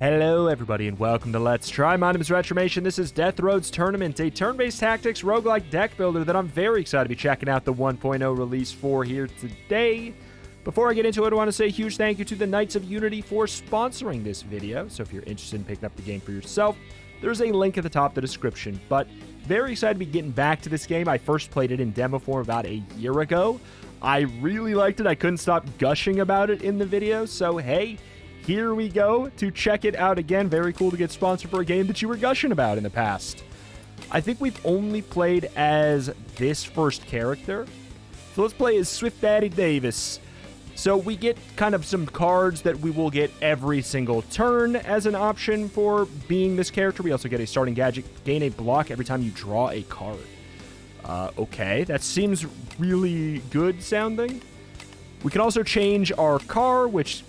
Hello everybody and welcome to Let's Try. My name is Retromation. This is Death Road's Tournament, a turn-based tactics roguelike deck builder that I'm very excited to be checking out the 1.0 release for here today. Before I get into it, I want to say a huge thank you to the Knights of Unity for sponsoring this video. So if you're interested in picking up the game for yourself, there's a link at the top of the description. But very excited to be getting back to this game. I first played it in demo form about a year ago. I really liked it. I couldn't stop gushing about it in the video. So hey, here we go to check it out again. Very cool to get sponsored for a game that you were gushing about in the past. I think we've only played as this first character. So let's play as Swift Daddy Davis. So we get kind of some cards that we will get every single turn as an option for being this character. We also get a starting gadget, gain a block every time you draw a card. Okay, that seems really good sounding. We can also change our car, which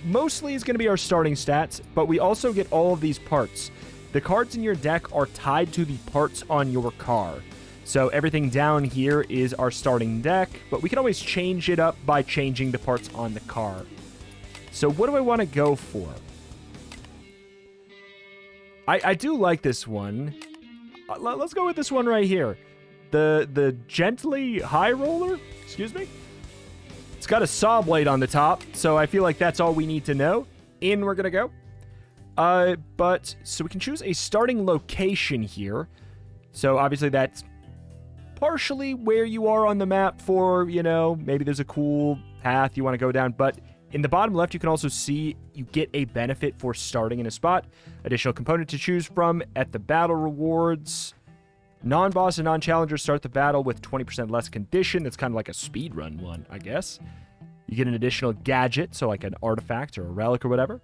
mostly is going to be our starting stats, but we also get all of these parts. The cards in your deck are tied to the parts on your car. So everything down here is our starting deck, but we can always change it up by changing the parts on the car. So what do I want to go for? I do like this one. Let's go with this one right here. The Gently High Roller? Excuse me? It's got a saw blade on the top, so I feel like that's all we need to know. In we're going to go. So we can choose a starting location here. So obviously that's partially where you are on the map for, you know, maybe there's a cool path you want to go down. But in the bottom left, you can also see you get a benefit for starting in a spot. Additional component to choose from at the battle rewards. Non-boss and non-challenger start the battle with 20% less condition. It's kind of like a speedrun one, I guess. You get an additional gadget, so like an artifact or a relic or whatever.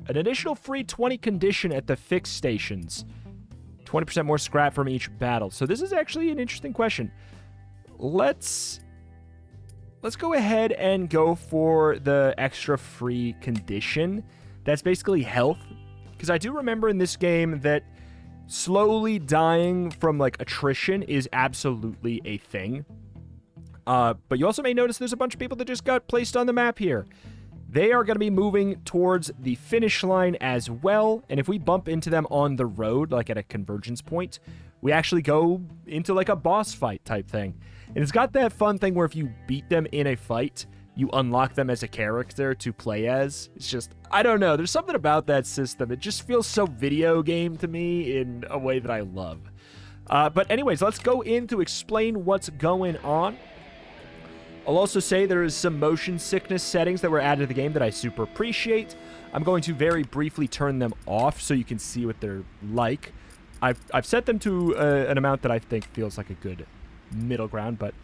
An additional free 20 condition at the fixed stations. 20% more scrap from each battle. So this is actually an interesting question. Let's go ahead and go for the extra free condition. That's basically health. Because I do remember in this game that slowly dying from, like, attrition is absolutely a thing. But you also may notice there's a bunch of people that just got placed on the map here. They are going to be moving towards the finish line as well. And if we bump into them on the road, like at a convergence point, we actually go into, like, a boss fight type thing. And it's got that fun thing where if you beat them in a fight, you unlock them as a character to play as. It's just, I don't know. There's something about that system. It just feels so video game to me in a way that I love. But anyways, let's go in to explain what's going on. I'll also say there is some motion sickness settings that were added to the game that I super appreciate. I'm going to very briefly turn them off so you can see what they're like. I've set them to an amount that I think feels like a good middle ground, but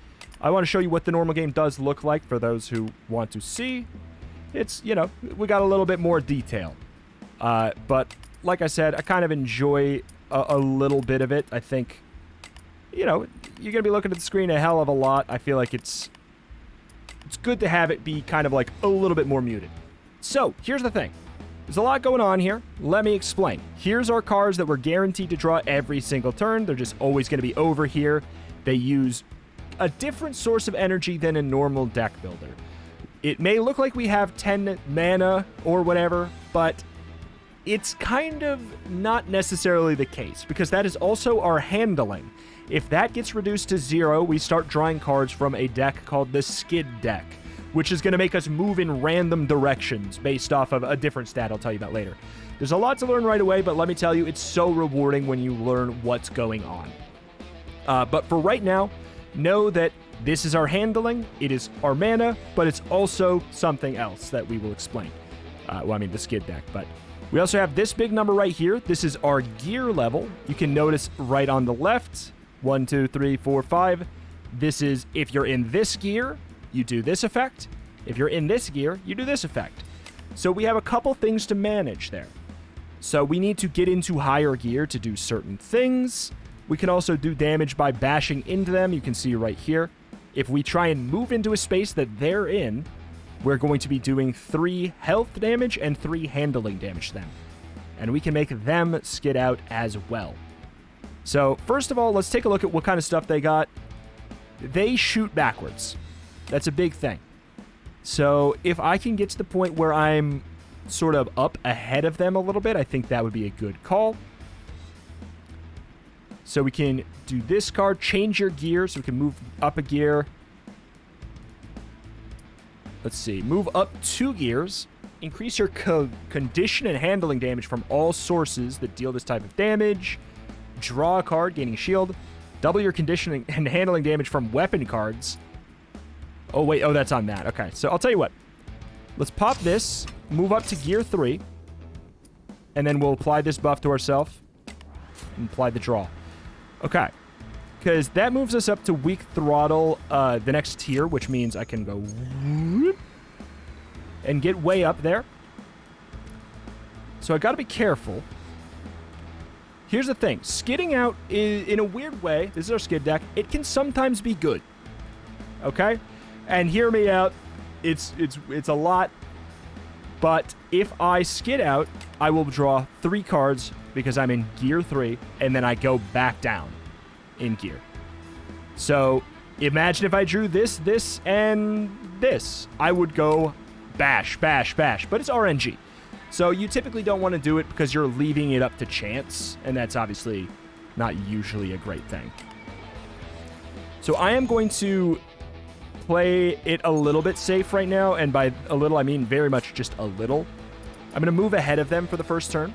I want to show you what the normal game does look like for those who want to see. It's, you know, we got a little bit more detail. But like I said, I kind of enjoy a little bit of it. I think, you know, you're going to be looking at the screen a hell of a lot. I feel like it's good to have it be kind of like a little bit more muted. So here's the thing. There's a lot going on here. Let me explain. Here's our cards that we're guaranteed to draw every single turn. They're just always going to be over here. They use a different source of energy than a normal deck builder. It may look like we have 10 mana or whatever, but it's kind of not necessarily the case, because that is also our handling. If that gets reduced to 0, we start drawing cards from a deck called the Skid deck, which is going to make us move in random directions based off of a different stat I'll tell you about later. There's a lot to learn right away, but let me tell you, it's so rewarding when you learn what's going on. But for right now, know that this is our handling, it is our mana, but it's also something else that we will explain. Well, I mean, the Skid deck, but we also have this big number right here. This is our gear level. You can notice right on the left, 1, 2, 3, 4, 5. This is if you're in this gear, you do this effect. If you're in this gear, you do this effect. So we have a couple things to manage there. So we need to get into higher gear to do certain things. We can also do damage by bashing into them. You can see right here. If we try and move into a space that they're in, we're going to be doing 3 health damage and 3 handling damage to them. And we can make them skid out as well. So first of all, let's take a look at what kind of stuff they got. They shoot backwards. That's a big thing. So if I can get to the point where I'm sort of up ahead of them a little bit, I think that would be a good call. So we can do this card, change your gear, so we can move up a gear. Let's see, move up 2 gears. Increase your condition and handling damage from all sources that deal this type of damage. Draw a card, gaining a shield. Double your conditioning and handling damage from weapon cards. Oh, wait. Oh, that's on that. Okay, so I'll tell you what. Let's pop this, move up to gear 3, and then we'll apply this buff to ourselves and apply the draw. Okay, because that moves us up to weak throttle the next tier, which means I can go and get way up there. So I got to be careful. Here's the thing. Skidding out is, in a weird way, this is our skid deck, it can sometimes be good. Okay? And hear me out. It's a lot. But if I skid out, I will draw 3 cards because I'm in gear 3, and then I go back down in gear. So imagine if I drew this, this, and this. I would go bash, bash, bash. But it's RNG. So you typically don't want to do it because you're leaving it up to chance, and that's obviously not usually a great thing. So I am going to play it a little bit safe right now, and by a little I mean very much just a little. I'm going to move ahead of them for the first turn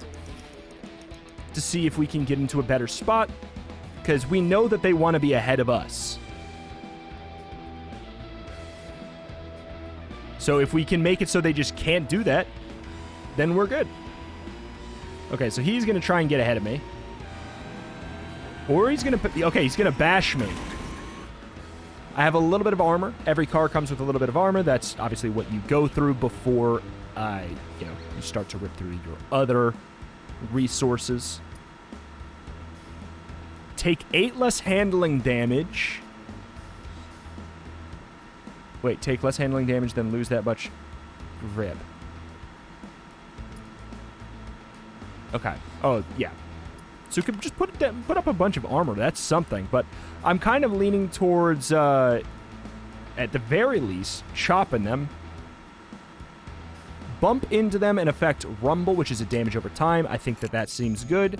to see if we can get into a better spot, because we know that they want to be ahead of us. So if we can make it so they just can't do that, then we're good. Okay, so he's going to try and get ahead of me. Or he's going to... Okay, he's going to bash me. I have a little bit of armor. Every car comes with a little bit of armor. That's obviously what you go through before, you start to rip through your other resources. Take 8 less handling damage. Wait, take less handling damage, then lose that much grip. Okay. Oh, yeah. So you could just put up a bunch of armor. That's something. But I'm kind of leaning towards, at the very least, chopping them. Bump into them and affect Rumble, which is a damage over time. I think that seems good.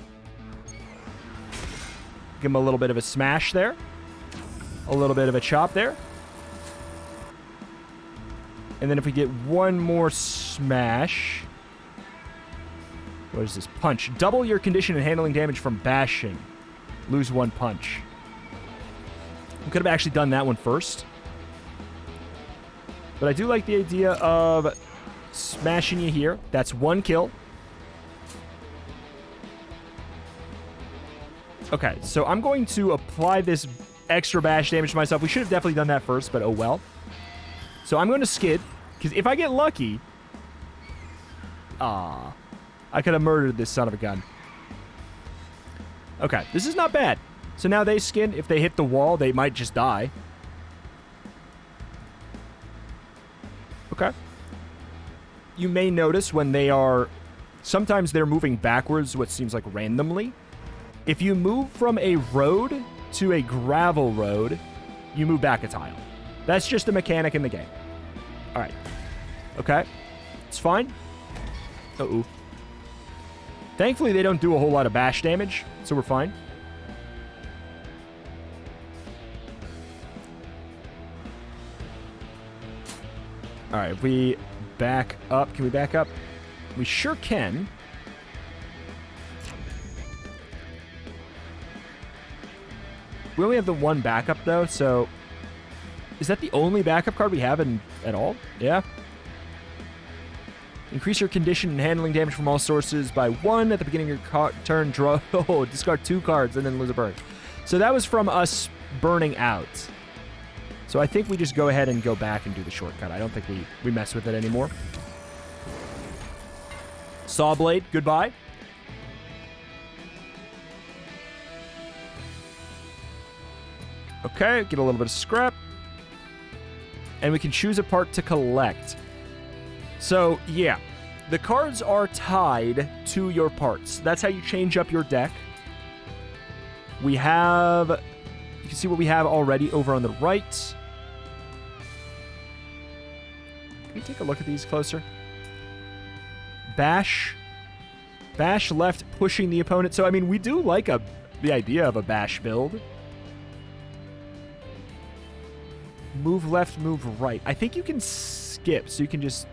Give him a little bit of a smash there. A little bit of a chop there. And then if we get one more smash... What is this? Punch. Double your condition and handling damage from bashing. Lose 1 punch. We could have actually done that one first. But I do like the idea of smashing you here. That's 1 kill. Okay, so I'm going to apply this extra bash damage to myself. We should have definitely done that first, but oh well. So I'm going to skid, because if I get lucky... I could have murdered this son of a gun. Okay, this is not bad. So now they skid. If they hit the wall, they might just die. Okay. You may notice when they are... Sometimes they're moving backwards, what seems like randomly. If you move from a road to a gravel road, you move back a tile. That's just a mechanic in the game. All right. Okay. It's fine. Uh-oh. Thankfully, they don't do a whole lot of bash damage, so we're fine. All right, if we back up, can we back up? We sure can. We only have the 1 backup, though, so... Is that the only backup card we have at all? Yeah. Increase your condition and handling damage from all sources by 1 at the beginning of your turn. Draw. Oh, discard 2 cards and then lose a burn. So that was from us burning out. So I think we just go ahead and go back and do the shortcut. I don't think we mess with it anymore. Sawblade, goodbye. Okay, get a little bit of scrap. And we can choose a part to collect. So, yeah, the cards are tied to your parts. That's how you change up your deck. We have... You can see what we have already over on the right. Can we take a look at these closer? bash left, pushing the opponent. So, I mean, we do like the idea of a bash build. Move left, move right. I think you can skip, so you can just...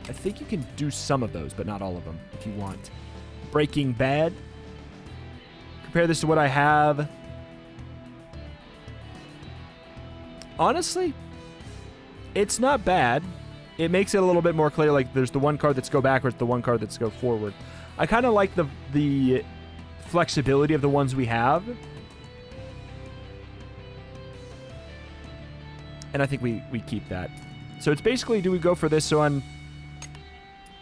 I think you can do some of those, but not all of them, if you want. Breaking Bad. Compare this to what I have. Honestly, it's not bad. It makes it a little bit more clear, like there's the one card that's go backwards, the one card that's go forward. I kind of like the flexibility of the ones we have. And I think we keep that. So it's basically, do we go for this one?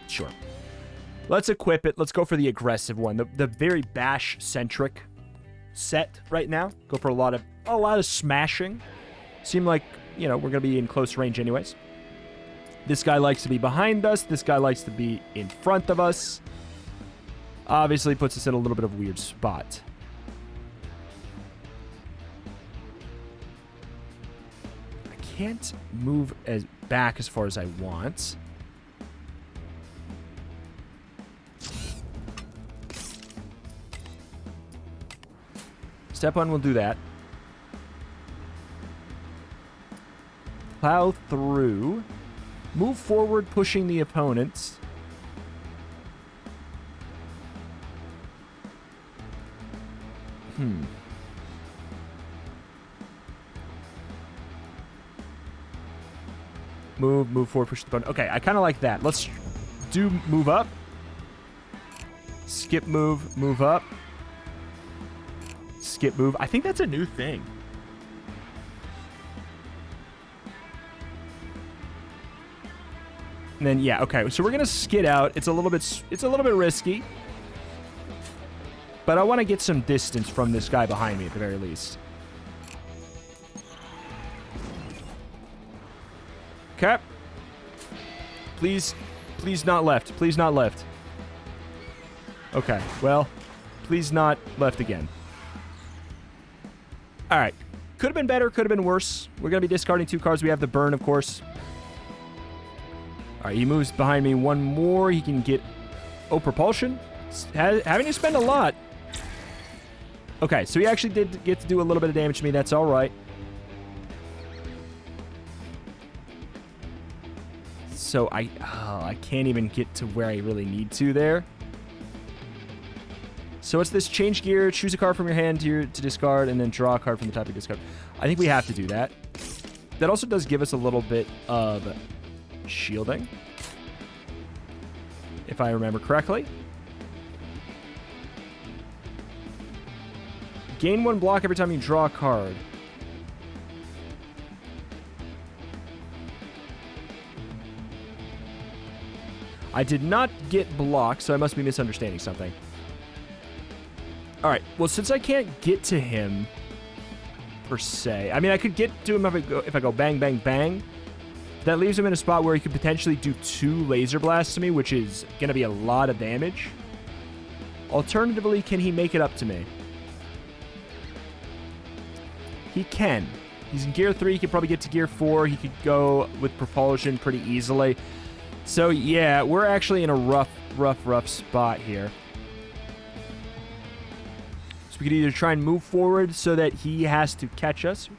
Sure. Let's equip it. Let's go for the aggressive one. The very bash-centric set right now. Go for a lot of smashing. Seem like, you know, we're going to be in close range anyways. This guy likes to be behind us. This guy likes to be in front of us. Obviously puts us in a little bit of a weird spot. I can't move back as far as I want. Step one will do that. Plow through. Move forward, pushing the opponents. Move forward, push the opponent. Okay, I kind of like that. Let's do move up. Skip move, move up. Skip move. I think that's a new thing. And then, yeah, okay. So we're going to skid out. It's a little bit risky. But I want to get some distance from this guy behind me at the very least. Okay. Please not left. Please not left. Okay, well, please not left again. All right. Could have been better, could have been worse. We're going to be discarding 2 cards. We have the burn, of course. All right, he moves behind me one more. He can get... Oh, propulsion? Having to spend a lot. Okay, so he actually did get to do a little bit of damage to me. That's all right. So I can't even get to where I really need to there. So it's this change gear, choose a card from your hand to discard, and then draw a card from the top of your discard. I think we have to do that. That also does give us a little bit of shielding, if I remember correctly. Gain 1 block every time you draw a card. I did not get blocked, so I must be misunderstanding something. All right, well, since I can't get to him, per se, I mean, I could get to him if I go bang, bang, bang. That leaves him in a spot where he could potentially do 2 laser blasts to me, which is going to be a lot of damage. Alternatively, can he make it up to me? He can. He's in Gear 3. He could probably get to Gear 4. He could go with propulsion pretty easily. So, yeah, we're actually in a rough spot here. So we could either try and move forward so that he has to catch us.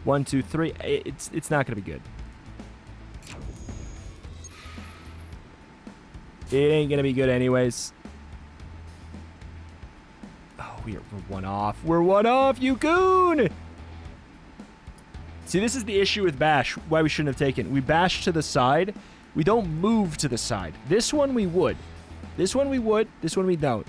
1, 2, 3. It's not going to be good. It ain't going to be good anyways. Oh, we're 1 off. We're 1 off, you goon! See, this is the issue with bash, why we shouldn't have taken. We bash to the side. We don't move to the side. This one we would. This one we would. This one we don't.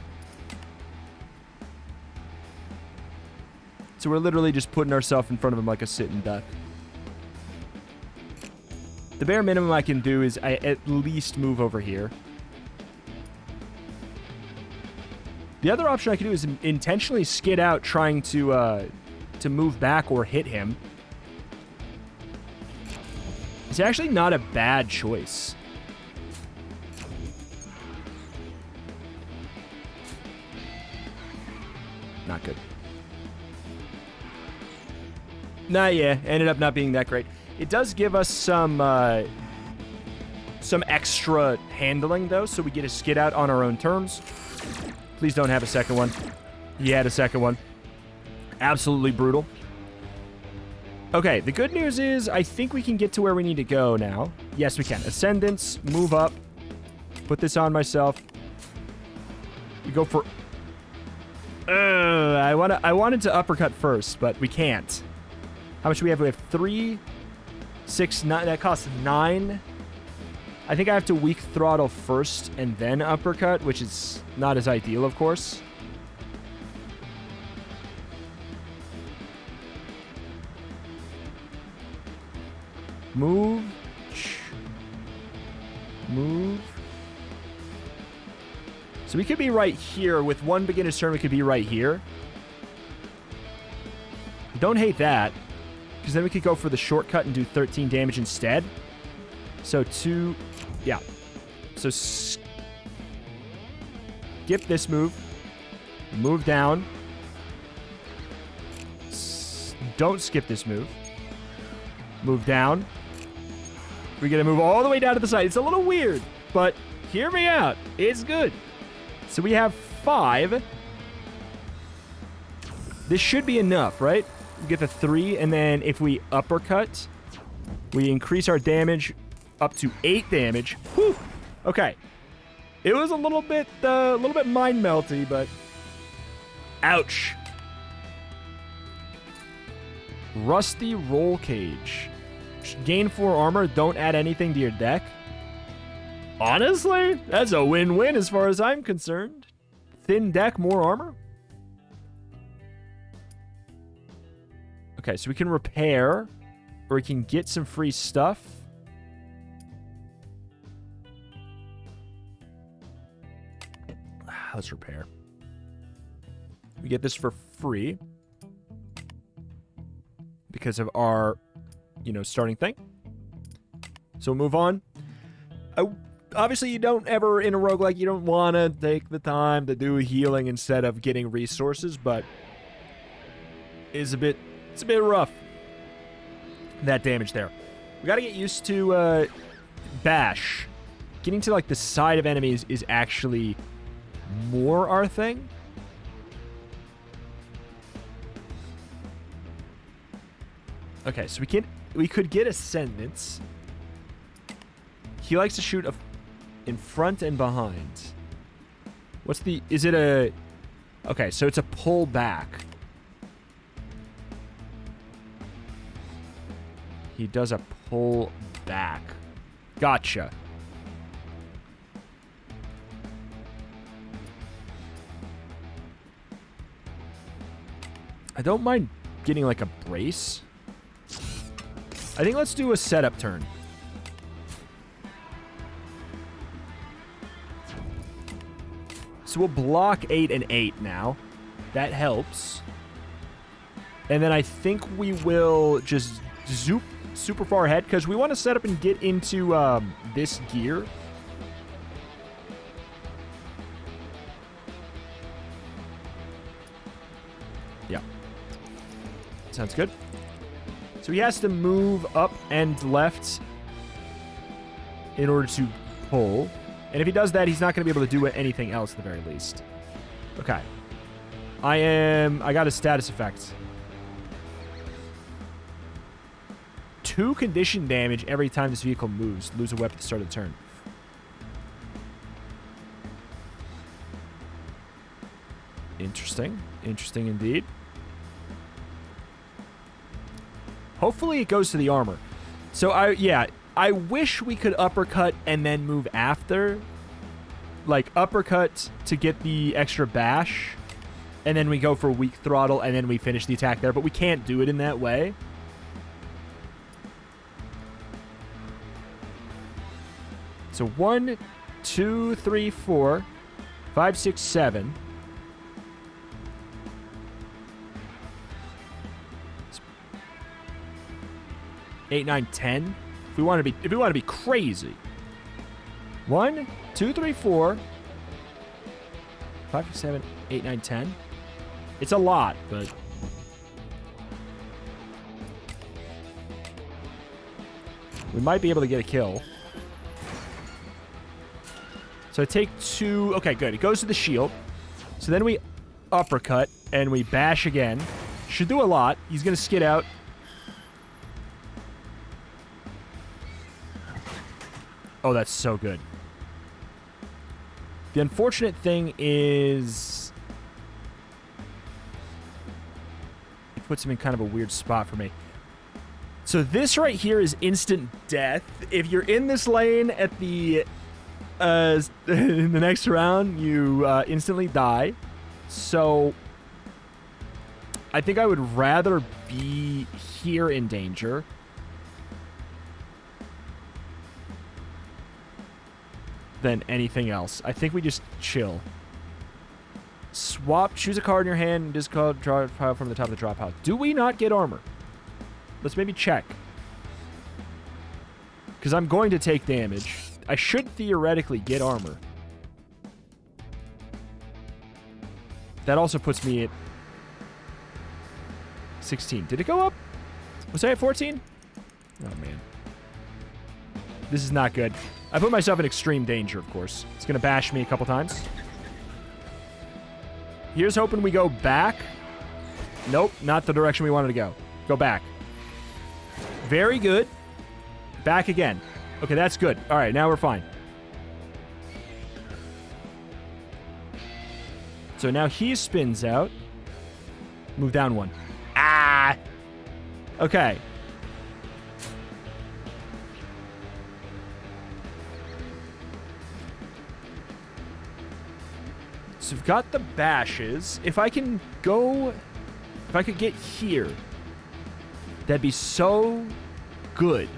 So we're literally just putting ourselves in front of him like a sitting duck. The bare minimum I can do is I at least move over here. The other option I can do is intentionally skid out trying to move back or hit him. It's actually not a bad choice. Not good. Nah, yeah, ended up not being that great. It does give us some some extra handling, though, so we get a skid out on our own terms. Please don't have a second one. He had a second one. Absolutely brutal. Okay, the good news is I think we can get to where we need to go now. Yes, we can. Ascendance, move up. Put this on myself. We go for... I wanted to uppercut first, but we can't. How much do we have? We have 3, 6, 9. That costs 9. I think I have to weak throttle first and then uppercut, which is not as ideal, of course. Move. Move. So we could be right here. With one beginner's turn, we could be right here. Don't hate that, because then we could go for the shortcut and do 13 damage instead. So 2... Yeah. So skip this move. Move down. Don't skip this move. Move down. We're going to move all the way down to the side. It's a little weird, but hear me out. It's good. So we have 5. This should be enough, right? We get the 3, and then if we uppercut, we increase our damage up to 8 damage. Whew. Okay. It was a little bit mind melty, but ouch. Rusty Roll Cage. Gain 4 armor. Don't add anything to your deck. Honestly, that's a win-win as far as I'm concerned. Thin deck, more armor. Okay, so we can repair, or we can get some free stuff. Let's repair. We get this for free because of our, starting thing. So we'll move on. Obviously, you don't ever, in a roguelike, you don't want to take the time to do healing instead of getting resources, but it's a bit rough, that damage there. We got to get used to bash. Getting to, the side of enemies is actually more our thing. Okay, so we could get Ascendance. He likes to shoot in front and behind. Is it a... Okay, so it's a pull back. He does a pull back. Gotcha. I don't mind getting a brace. I think let's do a setup turn. So we'll block 8 and 8 now. That helps. And then I think we will just zoop super far ahead because we want to set up and get into this gear. Yeah. Sounds good. So he has to move up and left in order to pull. And if he does that, he's not going to be able to do anything else at the very least. Okay. I got a status effect. 2 condition damage every time this vehicle moves. Lose a weapon at the start of the turn. Interesting. Interesting indeed. Hopefully it goes to the armor. So I wish we could uppercut and then move after. Uppercut to get the extra bash. And then we go for weak throttle and then we finish the attack there. But we can't do it in that way. So 1, 2, 3, 4, 5, 6, 7. 8, 9, 10. If we want to be crazy. 1, 2, 3, 4, 5, 6, 7, 8, 9, 10. It's a lot, but we might be able to get a kill. So I take 2. Okay, good. It goes to the shield. So then we uppercut, and we bash again. Should do a lot. He's going to skid out. Oh, that's so good. The unfortunate thing is... it puts him in kind of a weird spot for me. So this right here is instant death. If you're in this lane at the... in the next round, you instantly die. So... I think I would rather be here in danger. Than anything else. I think we just chill. Swap, choose a card in your hand, and discard, draw a pile from the top of the drop pile. Do we not get armor? Let's maybe check. Because I'm going to take damage. I should theoretically get armor. That also puts me at 16. Did it go up? Was I at 14? Oh, man. This is not good. I put myself in extreme danger, of course. It's going to bash me a couple times. Here's hoping we go back. Nope, not the direction we wanted to go. Go back. Very good. Back again. Okay, that's good. All right, now we're fine. So now he spins out. Move down 1. Ah! Okay. So we've got the bashes. If I can go... if I could get here, that'd be so good.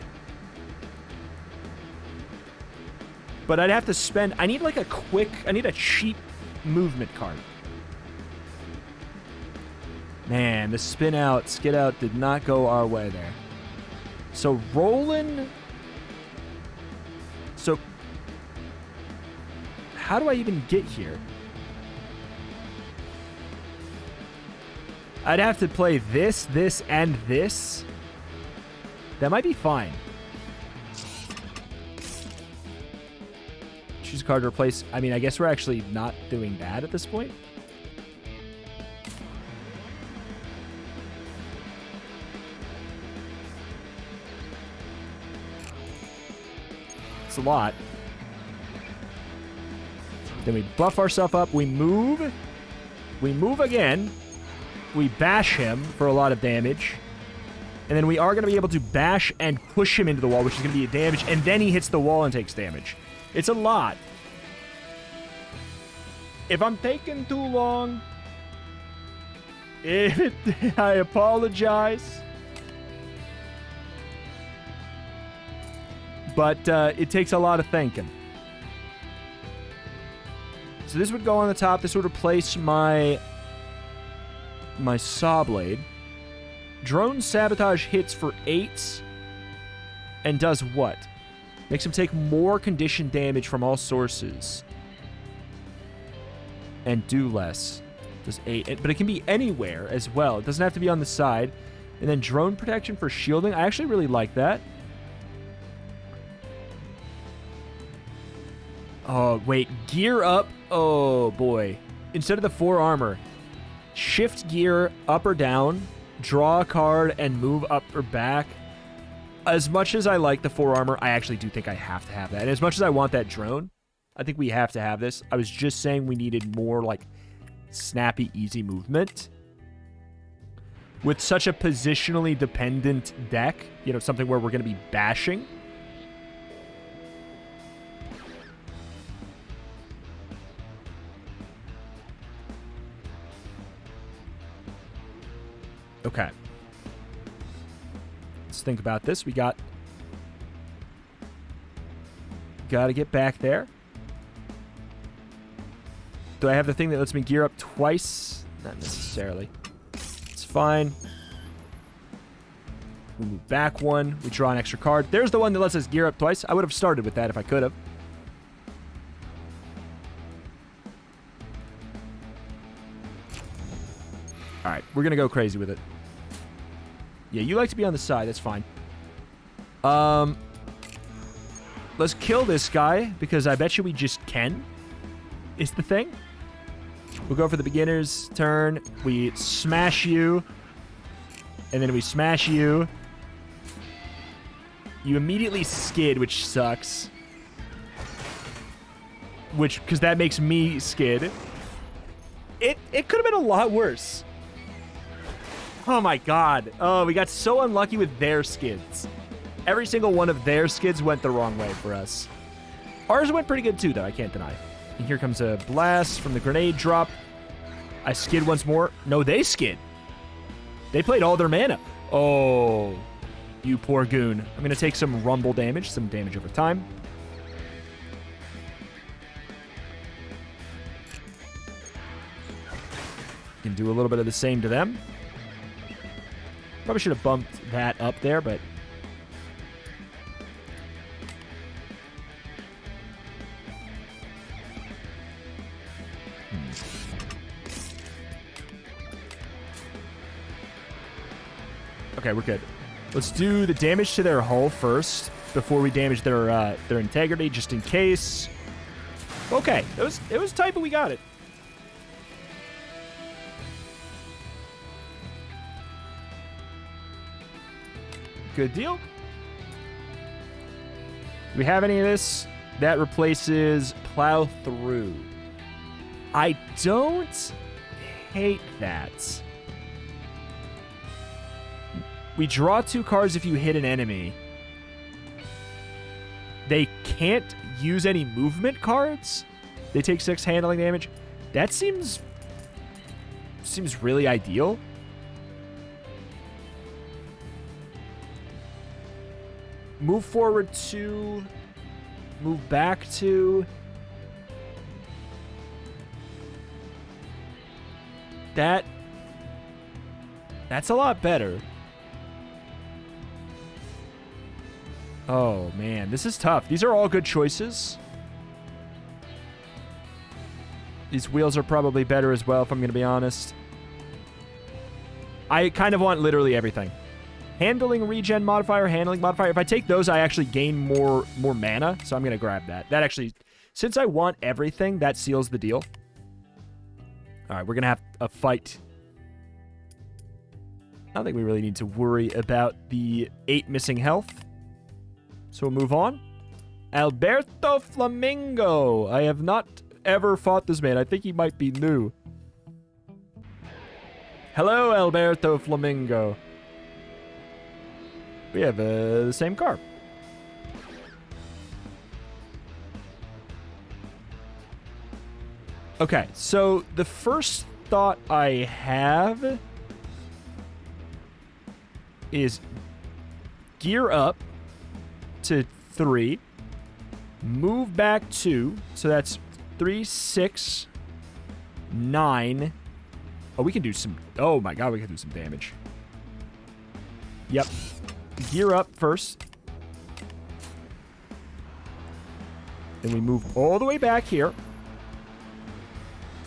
But I'd have to spend... I need like a quick... I need a cheap movement card. Man, the spin out, skid out did not go our way there. So rolling... So... how do I even get here? I'd have to play this, this, and this. That might be fine. Choose a card to replace... I mean, I guess we're actually not doing that at this point. It's a lot. Then we buff ourselves up. We move. We move again. We bash him for a lot of damage. And then we are going to be able to bash and push him into the wall, which is going to be a damage. And then he hits the wall and takes damage. It's a lot. If I'm taking too long, I apologize. But it takes a lot of thinking. So this would go on the top. This would replace my saw blade. Drone sabotage hits for 8 and does what? Makes him take more condition damage from all sources and do less. Does 8, but it can be anywhere as well. It doesn't have to be on the side. And then drone protection for shielding. I actually really like that. Oh, wait. Gear up. Oh, boy. Instead of the 4 armor, shift gear up or down, draw a card, and move up or back. As much as I like the 4 armor, I actually do think I have to have that. And as much as I want that drone, I think we have to have this. I was just saying we needed more, like, snappy, easy movement. With such a positionally dependent deck, you know, something where we're going to be bashing. Okay. Let's think about this. We got to get back there. Do I have the thing that lets me gear up twice? Not necessarily. It's fine. We move back 1. We draw an extra card. There's the one that lets us gear up twice. I would have started with that if I could have. All right. We're going to go crazy with it. Yeah, you like to be on the side. That's fine. Let's kill this guy, because I bet you we just can, is the thing. We'll go for the beginner's turn. We smash you. And then we smash you. You immediately skid, which sucks. Because that makes me skid. It could have been a lot worse. Oh my god. Oh, we got so unlucky with their skids. Every single one of their skids went the wrong way for us. Ours went pretty good too, though, I can't deny. And here comes a blast from the grenade drop. I skid once more. No, they skid. They played all their mana. Oh, you poor goon. I'm going to take some rumble damage, some damage over time. Can do a little bit of the same to them. Probably should have bumped that up there, but... Okay, we're good. Let's do the damage to their hull first before we damage their integrity, just in case. Okay, it was tight, but we got it. Good deal. Do we have any of this? That replaces Plow Through. I don't hate that. We draw 2 cards if you hit an enemy. They can't use any movement cards. They take 6 handling damage. That seems really ideal. Move forward 2. Move back 2. That's a lot better. Oh, man. This is tough. These are all good choices. These wheels are probably better as well, if I'm going to be honest. I kind of want literally everything. Handling regen modifier, handling modifier. If I take those, I actually gain more mana, so I'm going to grab that. That actually, since I want everything, that seals the deal. All right, we're going to have a fight. I don't think we really need to worry about the 8 missing health. So we'll move on. Alberto Flamingo. I have not ever fought this man. I think he might be new. Hello, Alberto Flamingo. We have the same car. Okay, so the first thought I have is gear up to 3, move back 2, so that's 3, 6, 9. Oh, we can do some... Oh my god, we can do some damage. Yep. Gear up first. Then we move all the way back here.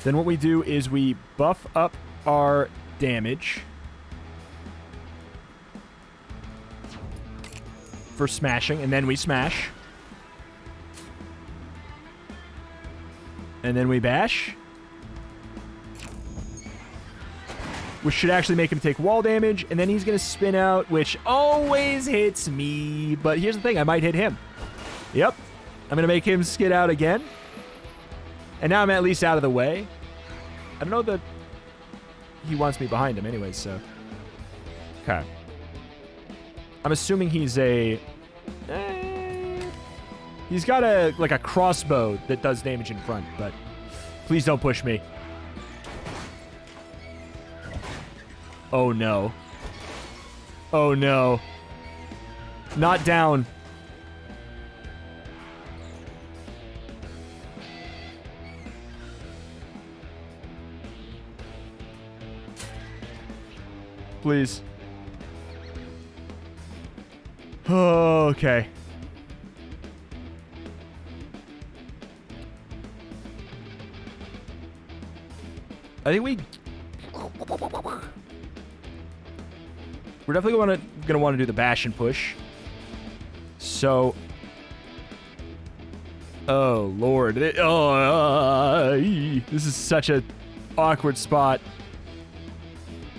Then what we do is we buff up our damage for smashing, and then we smash. And then we bash. Which should actually make him take wall damage, and then he's going to spin out, which always hits me. But here's the thing, I might hit him. Yep. I'm going to make him skid out again. And now I'm at least out of the way. I don't know that he wants me behind him anyway, so... Okay. I'm assuming he's a... he's got a crossbow that does damage in front, but please don't push me. Oh no. Oh no. Not down. Please. Oh, okay. I think we're definitely gonna want to do the bash and push. So Oh, Lord. This is such a awkward spot.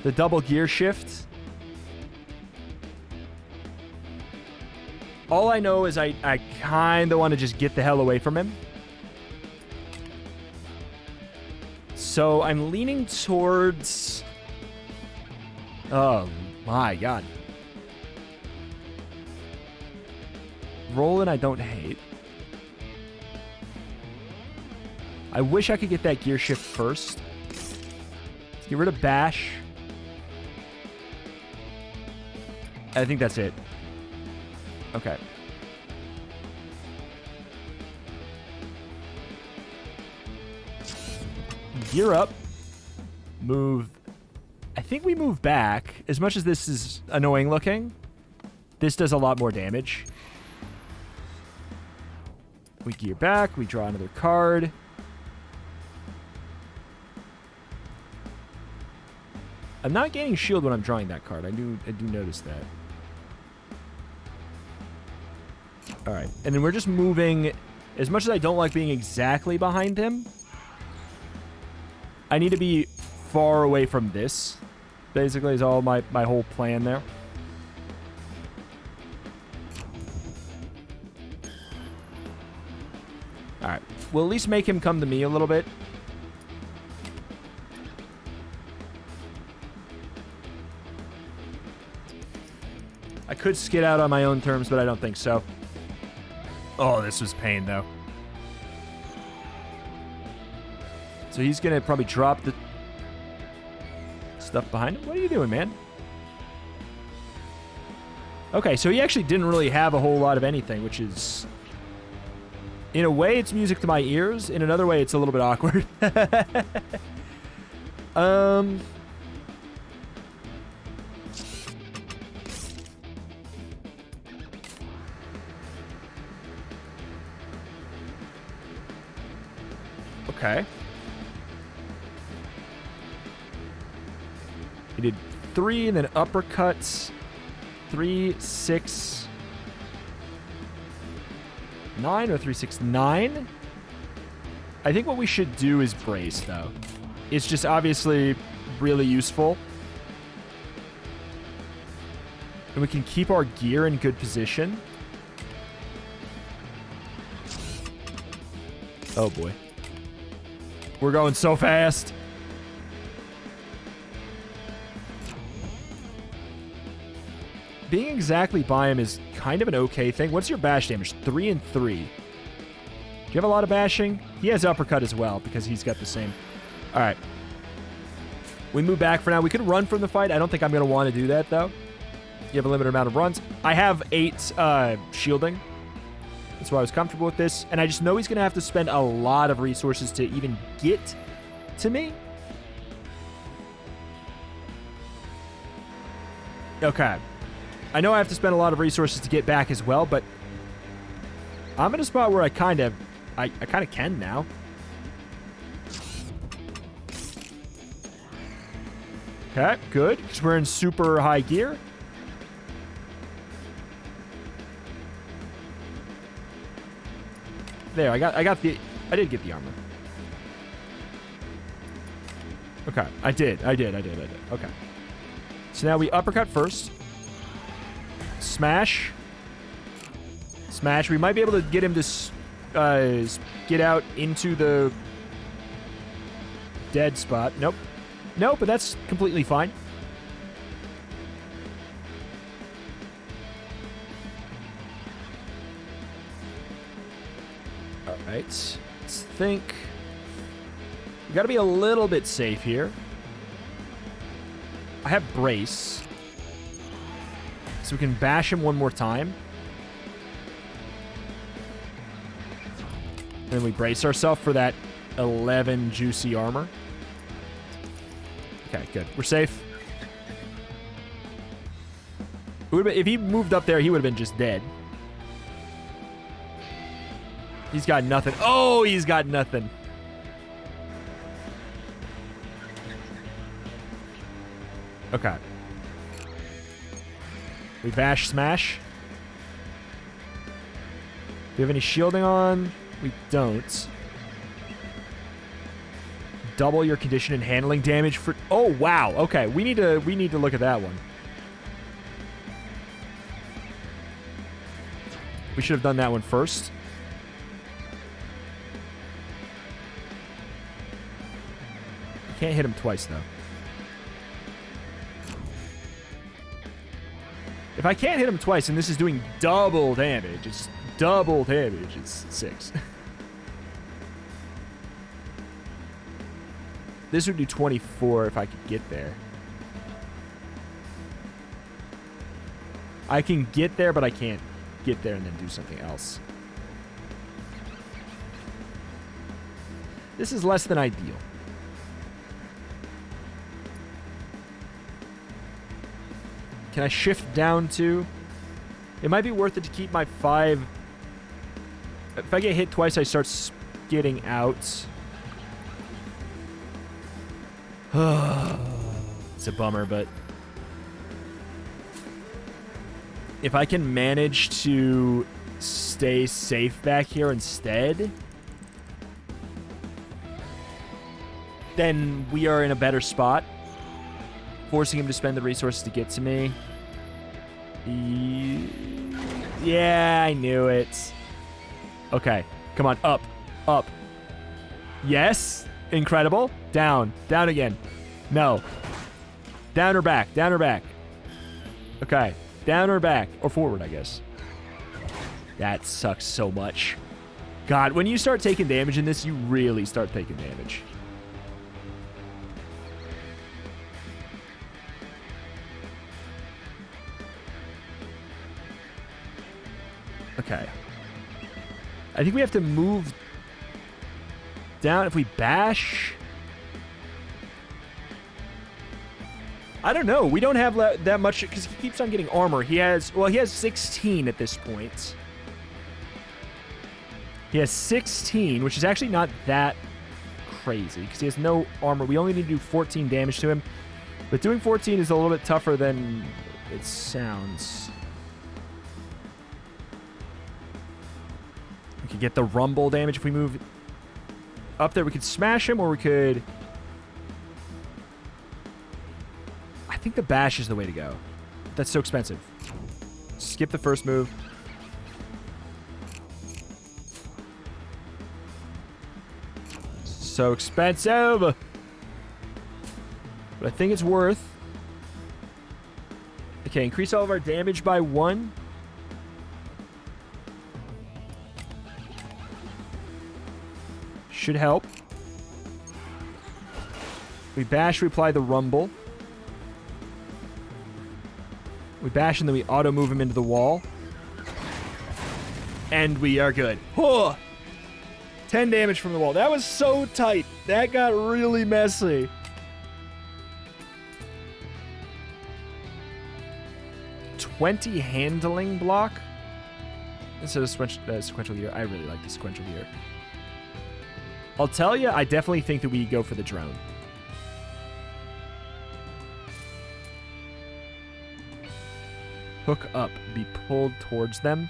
The double gear shift. All I know is I kind of want to just get the hell away from him. So I'm leaning towards... Oh, my God. Rolling I don't hate. I wish I could get that gear shift first. Let's get rid of bash. I think that's it. Okay. Gear up. Move. I think we move back. As much as this is annoying looking, this does a lot more damage. We gear back. We draw another card. I'm not gaining shield when I'm drawing that card. I do notice that. All right. And then we're just moving. As much as I don't like being exactly behind him, I need to be far away from this. Basically is all my whole plan there. All right. We'll at least make him come to me a little bit. I could skid out on my own terms, but I don't think so. Oh, this was pain, though. So he's going to probably drop the stuff behind him. What are you doing, man? Okay, so he actually didn't really have a whole lot of anything, which is... In a way, it's music to my ears. In another way, it's a little bit awkward. Okay. He did 3 and then uppercuts. 3, 6, 9 or 3, 6, 9. I think what we should do is brace, though. It's just obviously really useful. And we can keep our gear in good position. Oh, boy. We're going so fast. Being exactly by him is kind of an okay thing. What's your bash damage? 3 and 3. Do you have a lot of bashing? He has uppercut as well because he's got the same. All right. We move back for now. We could run from the fight. I don't think I'm going to want to do that, though. You have a limited amount of runs. I have 8 shielding. That's why I was comfortable with this. And I just know he's going to have to spend a lot of resources to even get to me. Okay. I know I have to spend a lot of resources to get back as well, but I'm in a spot where I kind of can now. Okay, good, because we're in super high gear. There, I did get the armor. Okay, I did. Okay. So now we uppercut first. Smash. Smash. We might be able to get him to get out into the dead spot. Nope. Nope, but that's completely fine. All right. Let's think. We got to be a little bit safe here. I have brace. So we can bash him one more time. And then we brace ourselves for that 11 juicy armor. Okay, good. We're safe. If he moved up there, he would have been just dead. He's got nothing. Oh, he's got nothing. Okay. We bash, smash. Do you have any shielding on? We don't. Double your condition and handling damage for... Oh, wow. Okay, we need to look at that one. We should have done that one first. Can't hit him twice, though. If I can't hit him twice, and this is doing double damage, it's 6. This would do 24 if I could get there. I can get there, but I can't get there and then do something else. This is less than ideal. Can I shift down to... It might be worth it to keep my 5... If I get hit twice, I start skidding out. It's a bummer, but... If I can manage to stay safe back here instead, then we are in a better spot. Forcing him to spend the resources to get to me. Yeah, I knew it. Okay, come on, up, up. Yes, incredible. Down, down again. No. Down or back, down or back. Okay, down or back, or forward, I guess. That sucks so much. God, when you start taking damage in this, you really start taking damage. Okay. I think we have to move down. If we bash... I don't know. We don't have that much because he keeps on getting armor. He has 16 at this point. He has 16, which is actually not that crazy because he has no armor. We only need to do 14 damage to him. But doing 14 is a little bit tougher than it sounds. We could get the rumble damage if we move up there. We could smash him, or we could... I think the bash is the way to go. That's so expensive. Skip the first move. So expensive. But I think it's worth. Okay, increase all of our damage by 1. Should help. We bash, we apply the rumble. We bash and then we auto move him into the wall. And we are good. Oh! 10 damage from the wall. That was so tight. That got really messy. $20 handling block. Instead of sequential gear. I really like the sequential gear. I'll tell you, I definitely think that we go for the drone. Hook up. Be pulled towards them.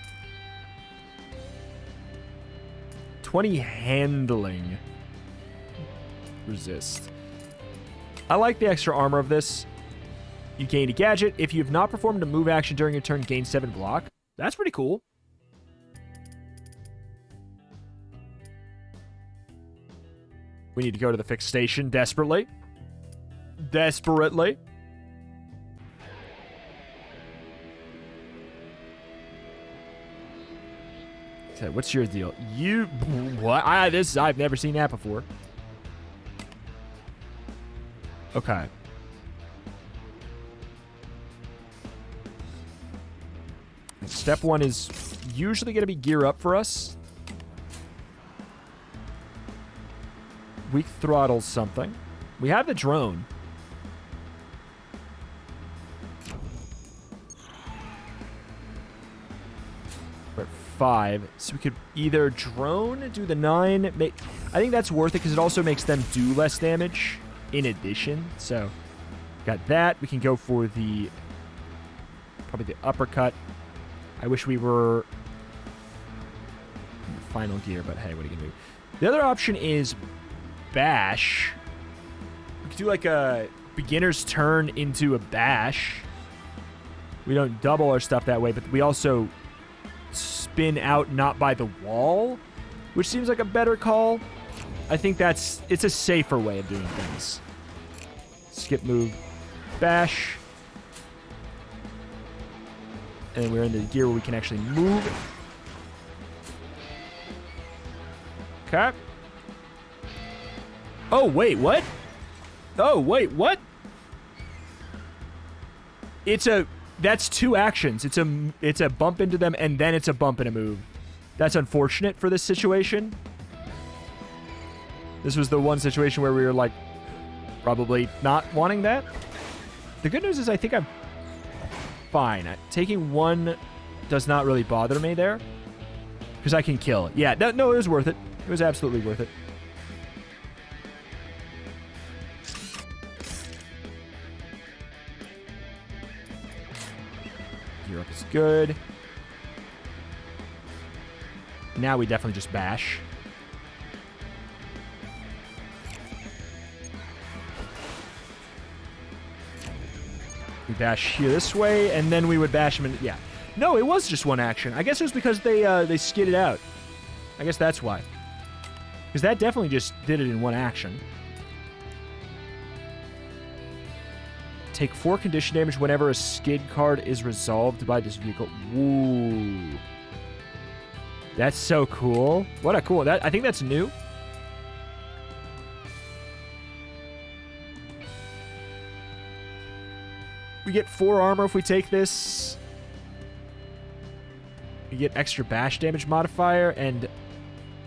20 handling. Resist. I like the extra armor of this. You gain a gadget. If you have not performed a move action during your turn, gain 7 block. That's pretty cool. We need to go to the fixed station desperately. Desperately. Okay, what's your deal? You... What? I've never seen that before. Okay. Step 1 is usually going to be gear up for us. Weak throttles something. We have the drone. We're at 5. So we could either drone, do the 9. I think that's worth it because it also makes them do less damage in addition. So, got that. We can go for the... Probably the uppercut. I wish we were... final gear, but hey, what are you gonna do? The other option is bash. We could do like a beginner's turn into a bash. We don't double our stuff that way, but we also spin out not by the wall, which seems like a better call. I think it's a safer way of doing things. Skip move, bash. And we're in the gear where we can actually move. Okay. Oh, wait, what? Oh, wait, what? That's two actions. It's a bump into them, and then it's a bump and a move. That's unfortunate for this situation. This was the one situation where we were, like, probably not wanting that. The good news is I think I'm fine. Taking one does not really bother me there. Because I can kill. Yeah, no, it was worth it. It was absolutely worth it. Gear up is good. Now we definitely just bash. We bash here this way, and then we would bash him in... Yeah. No, it was just one action. I guess it was because they skidded out. I guess that's why. Because that definitely just did it in one action. Take 4 condition damage whenever a skid card is resolved by this vehicle. Woo. That's so cool. What a cool... I think that's new. We get 4 armor if we take this. We get extra bash damage modifier and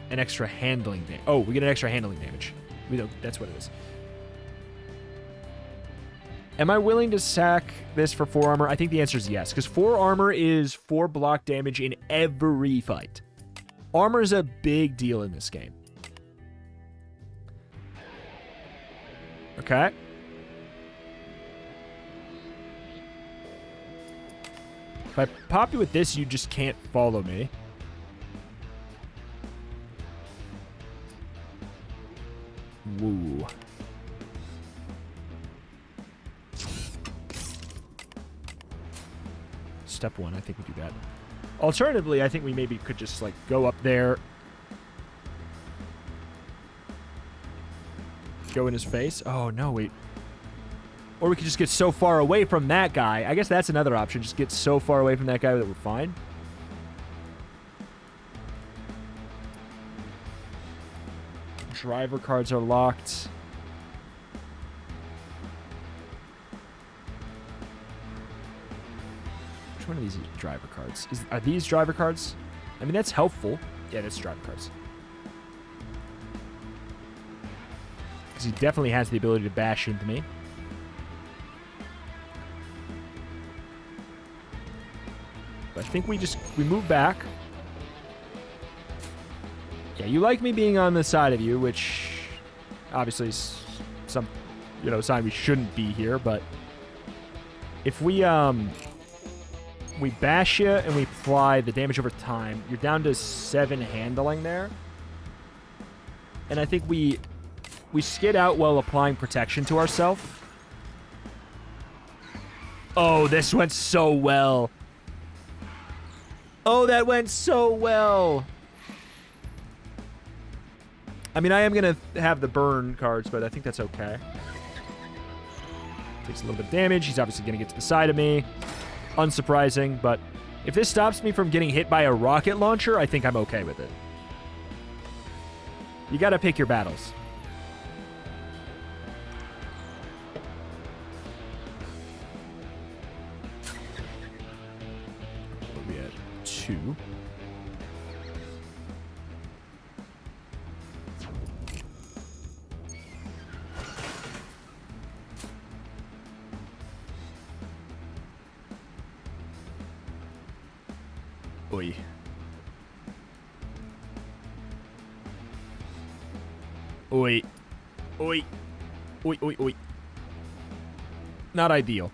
an extra handling damage. Oh, we get an extra handling damage. That's what it is. Am I willing to sack this for 4 armor? I think the answer is yes, because 4 armor is 4 block damage in every fight. Armor is a big deal in this game. Okay. If I pop you with this, you just can't follow me. Woo. Step 1, I think we do that. Alternatively, I think we maybe could just, like, go up there. Go in his face. Oh, no, wait. Or we could just get so far away from that guy. I guess that's another option. Just get so far away from that guy that we're fine. Driver cards are locked. Which one of these is driver cards? Are these driver cards? I mean, that's helpful. Yeah, that's driver cards. Because he definitely has the ability to bash into me. I think we move back. Yeah, you like me being on the side of you, which obviously is some, sign we shouldn't be here, but if we bash you and we apply the damage over time, you're down to 7 handling there. And I think we skid out while applying protection to ourselves. Oh, this went so well. Oh, that went so well. I mean, I am going to have the burn cards, but I think that's okay. Takes a little bit of damage. He's obviously going to get to the side of me. Unsurprising, but if this stops me from getting hit by a rocket launcher, I think I'm okay with it. You got to pick your battles. What are we at? 2. Oi. Oi. Oi. Oi, oi, oi. Not ideal.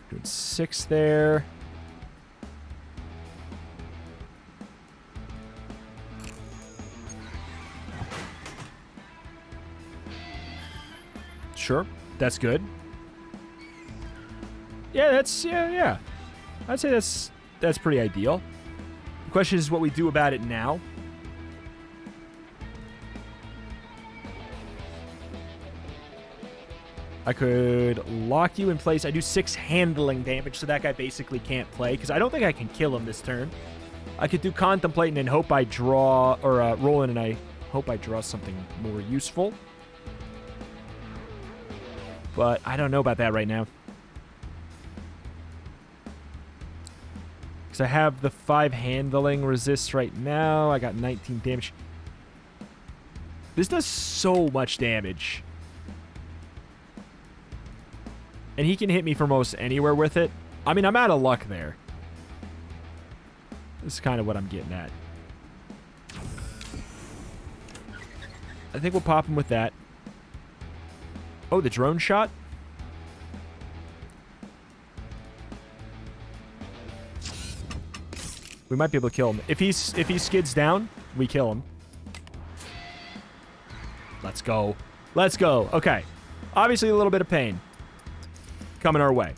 Doing 6 there. Sure. That's good. Yeah, yeah. I'd say that's pretty ideal. The question is what we do about it now. I could lock you in place. I do 6 handling damage, so that guy basically can't play, because I don't think I can kill him this turn. I could do contemplate and hope I draw, or roll in and I hope I draw something more useful. But I don't know about that right now. Because I have the 5 handling resist right now. I got 19 damage. This does so much damage. And he can hit me from most anywhere with it. I mean, I'm out of luck there. This is kind of what I'm getting at. I think we'll pop him with that. Oh, the drone shot? We might be able to kill him. If he skids down, we kill him. Let's go. Let's go. Okay. Obviously a little bit of pain coming our way,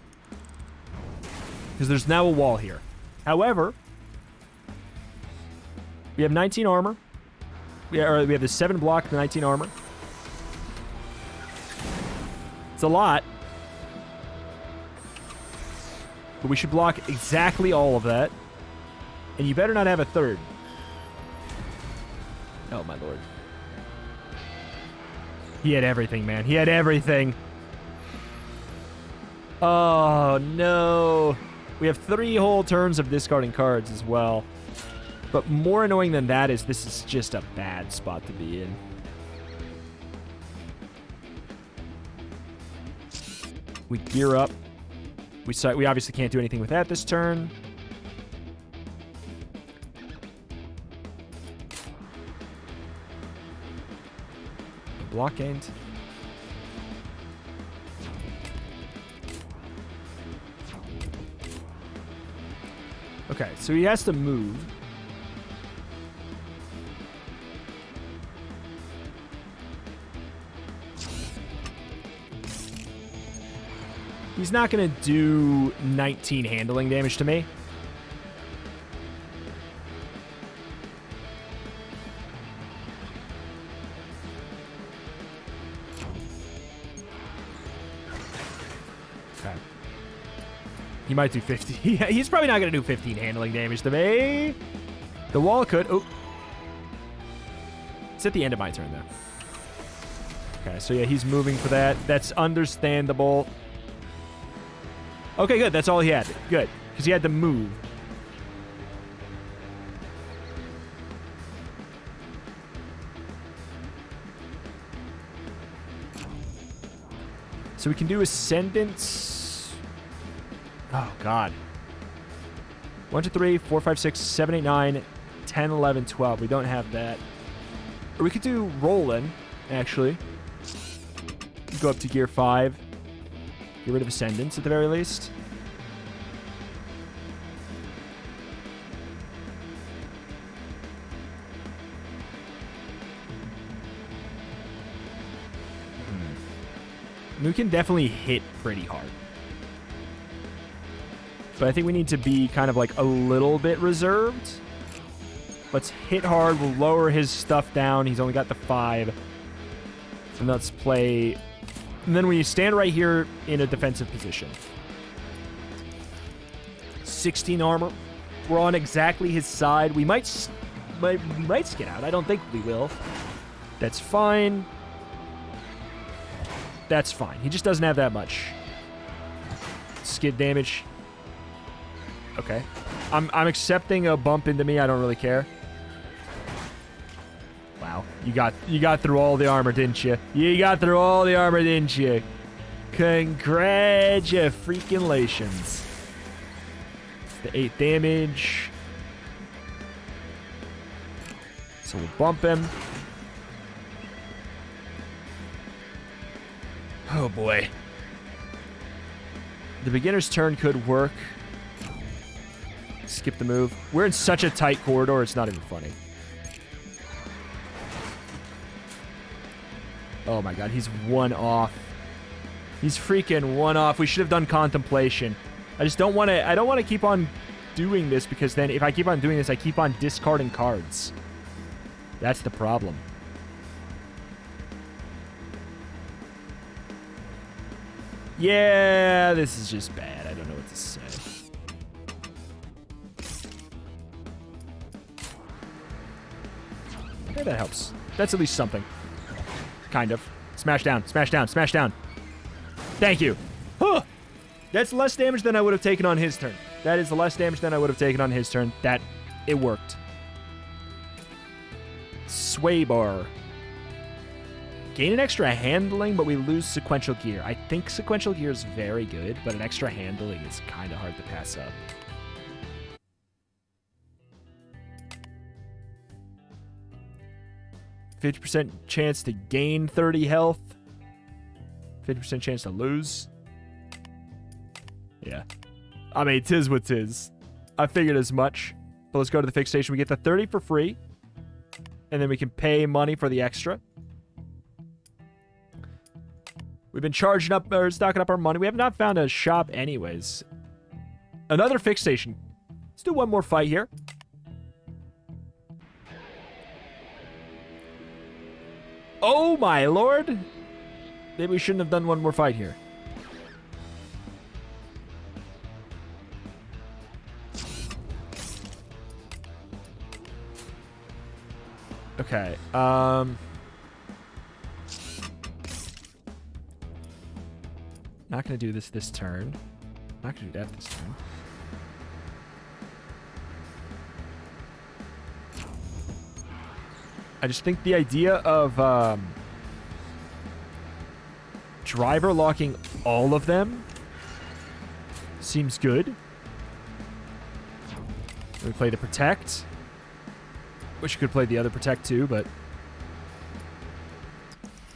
because there's now a wall here. However, we have 19 armor. We have the 7 block, the 19 armor. It's a lot. But we should block exactly all of that. And you better not have a third. Oh, my lord. He had everything, man. He had everything. Oh, no. We have 3 whole turns of discarding cards as well. But more annoying than that is this is just a bad spot to be in. We gear up. We obviously can't do anything with that this turn. Block gained. Okay, so he has to move. He's not going to do 19 handling damage to me. Okay. He might do 50. He's probably not going to do 15 handling damage to me. The wall could. Oh. It's at the end of my turn, though. Okay, so yeah, he's moving for that. That's understandable. Okay, good. That's all he had. Good. Because he had to move. So we can do Ascendance. Oh, God. 1, 2, 3, 4, 5, 6, 7, 8, 9, 10, 11, 12. We don't have that. Or we could do Rollin', actually. Go up to gear 5. Get rid of Ascendance at the very least. We can definitely hit pretty hard. But I think we need to be kind of like a little bit reserved. Let's hit hard. We'll lower his stuff down. He's only got the 5. And let's play. And then we stand right here in a defensive position. 16 armor. We're on exactly his side. We might skid out. I don't think we will. That's fine. That's fine. He just doesn't have that much skid damage. Okay. I'm accepting a bump into me. I don't really care. Wow. You got through all the armor, didn't you? You got through all the armor, didn't you? Congratulations. The 8 damage. So we'll bump him. Oh boy. The beginner's turn could work. Skip the move. We're in such a tight corridor, it's not even funny. Oh my god, he's 1 off. He's freaking one off. We should have done Contemplation. I just don't want to... I don't want to keep on doing this because then if I keep on doing this, I keep on discarding cards. That's the problem. Yeah, this is just bad. I don't know what to say. Okay, that helps. That's at least something. Kind of. Smash down, smash down, smash down. Thank you. Huh. That's less damage than I would have taken on his turn. That is less damage than I would have taken on his turn. It worked. Sway bar. Gain an extra handling, but we lose sequential gear. I think sequential gear is very good, but an extra handling is kind of hard to pass up. %50 chance to gain 30 health. 50% chance to lose. Yeah. I mean, tis what tis. I figured as much. But let's go to the fixation. We get the 30 for free. And then we can pay money for the extra. We've been charging up, or stocking up our money. We have not found a shop anyways. Another fixation. Let's do one more fight here. Oh my lord. Maybe we shouldn't have done one more fight here. Okay, not gonna do this turn. Not gonna do that this turn. I just think the idea of driver locking all of them seems good. We play the protect. Wish you could play the other protect too, but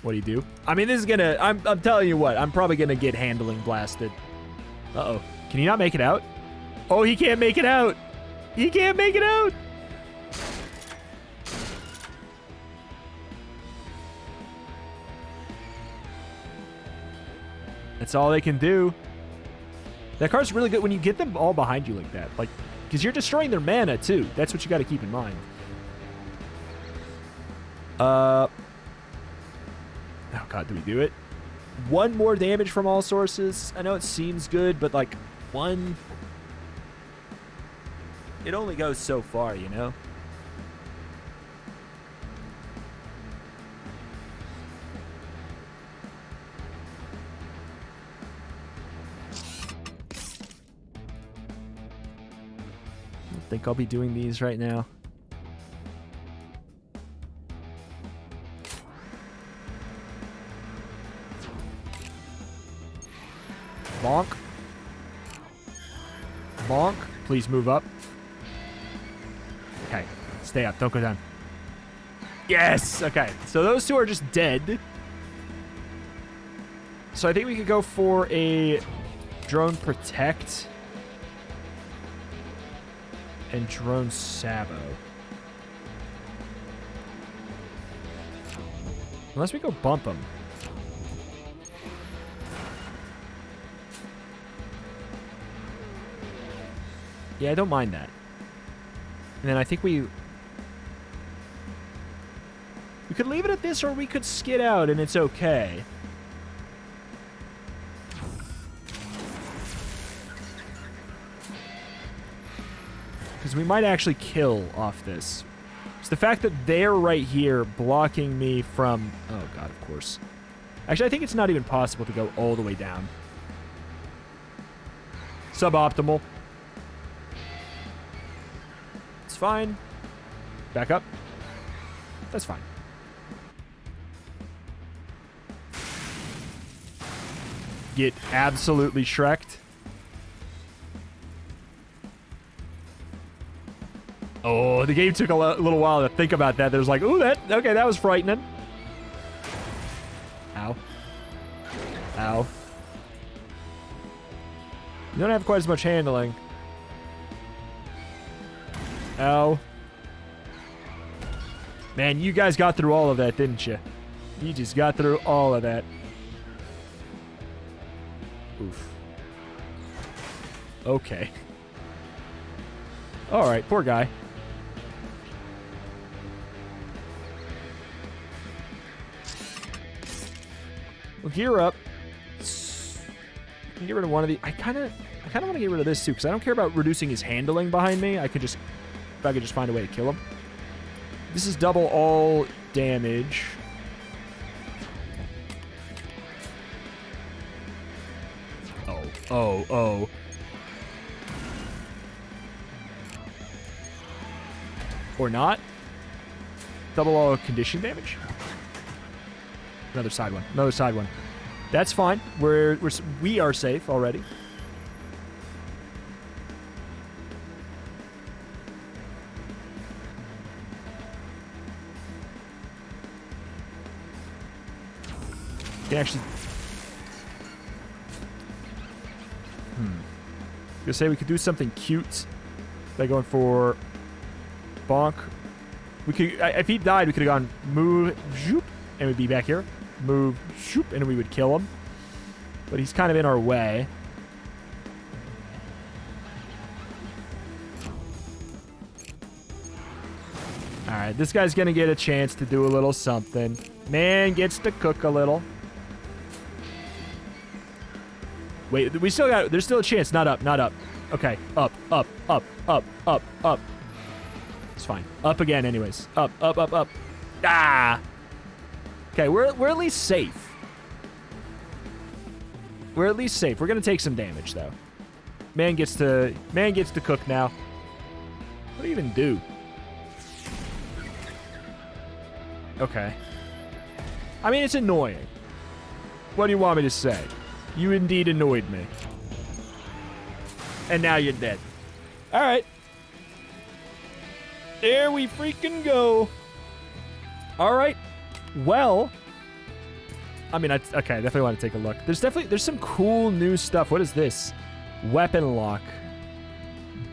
what do you do? I mean, this is gonna... I'm telling you what. I'm probably gonna get handling blasted. Uh-oh. Can he not make it out? Oh, he can't make it out. He can't make it out. That's all they can do. That card's really good when you get them all behind you like that. Like, because you're destroying their mana too. That's what you got to keep in mind. Oh god, do we do it? One more damage from all sources. I know it seems good, but like one... It only goes so far, you know? I don't think I'll be doing these right now. Bonk. Bonk. Please move up. Okay. Stay up. Don't go down. Yes! Okay. So those two are just dead. So I think we could go for a drone protect. And drone sabo. Unless we go bump them. Yeah, I don't mind that. And then I think we could leave it at this, or we could skid out and it's okay. Because we might actually kill off this. It's the fact that they're right here blocking me from... Oh god, of course. Actually, I think it's not even possible to go all the way down. Suboptimal. It's fine. Back up. That's fine. Get absolutely Shrek'd. Oh, the game took a little while to think about that. There's like, ooh, okay, that was frightening. Ow. Ow. You don't have quite as much handling. Ow. Man, you guys got through all of that, didn't you? You just got through all of that. Oof. Okay. All right, poor guy. Well, gear up. Get rid of one of the. I kind of want to get rid of this too, because I don't care about reducing his handling behind me. I could just, if I could just find a way to kill him. This is double all damage. Oh. Or not. Double all condition damage. Another side one. That's fine. We are safe already. Can actually. Gonna say we could do something cute by going for bonk. We could, if he died, we could have gone move, zoop, and we'd be back here. Move, zoop, and we would kill him. But he's kind of in our way. All right, this guy's gonna get a chance to do a little something. Man gets to cook a little. Wait, we still got, there's still a chance. Not up. Okay, up. It's fine. Up again anyways. Up. Ah! Okay, we're at least safe. We're gonna take some damage though. Man gets to cook now. What do you even do? Okay. I mean, it's annoying. What do you want me to say? You indeed annoyed me. And now you're dead. All right. There we freaking go. All right. Well, I mean, okay, I definitely want to take a look. There's some cool new stuff. What is this? Weapon lock.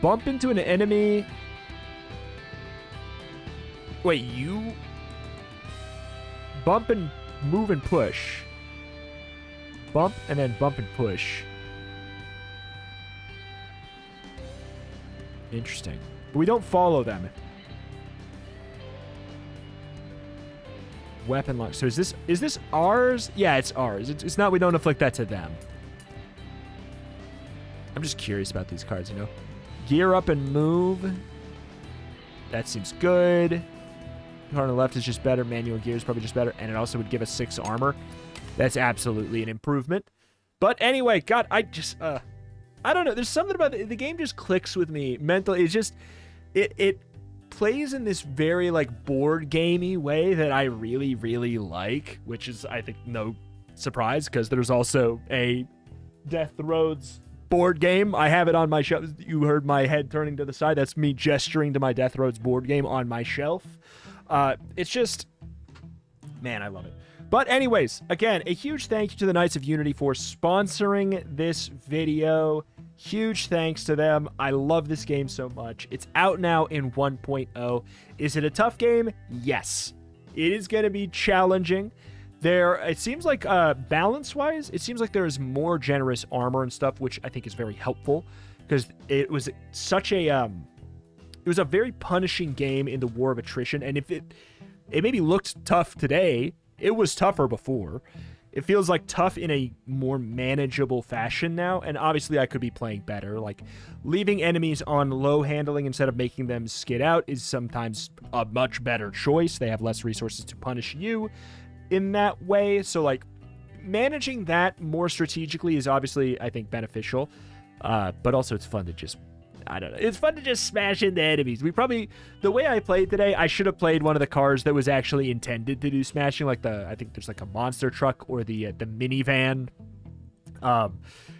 Bump into an enemy. Wait, you bump and move and push. Bump and then bump and push. Interesting. But we don't follow them. Weapon lock. So is this ours? Yeah, it's ours. It's not, we don't inflict that to them. I'm just curious about these cards, you know. Gear up and move. That seems good. Card on the left is just better. Manual gear is probably just better. And it also would give us 6 armor. That's absolutely an improvement. But anyway, God, I don't know. There's something about the game just clicks with me mentally. It's just, it plays in this very like board gamey way that I really, really like, which is, I think, no surprise because there's also a Death Roads board game. I have it on my shelf. You heard my head turning to the side. That's me gesturing to my Death Roads board game on my shelf. It's just, man, I love it. But anyways, again, a huge thank you to the Knights of Unity for sponsoring this video. Huge thanks to them. I love this game so much. It's out now in 1.0. Is it a tough game? Yes. It is going to be challenging. It seems like balance-wise, it seems like there is more generous armor and stuff, which I think is very helpful because it was such a it was a very punishing game in the War of Attrition, and if it maybe looked tough today, it was tougher before. It feels like tough in a more manageable fashion now, and obviously I could be playing better. Like, leaving enemies on low handling instead of making them skid out is sometimes a much better choice. They have less resources to punish you in that way, so like, managing that more strategically is obviously, I think, beneficial, but also it's fun to just, I don't know. It's fun to just smash into enemies. The way I played today, I should have played one of the cars that was actually intended to do smashing, like I think there's like a monster truck or the minivan.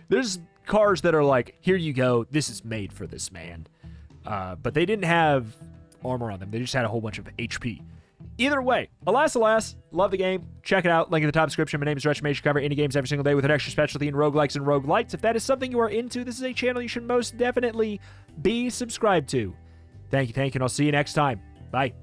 There's cars that are like, here you go, this is made for this man. But they didn't have armor on them. They just had a whole bunch of HP. Either way, alas, love the game. Check it out. Link in the top description. My name is Rich. Cover indie games every single day with an extra specialty in roguelikes and roguelites. If that is something you are into, this is a channel you should most definitely be subscribed to. Thank you, and I'll see you next time. Bye.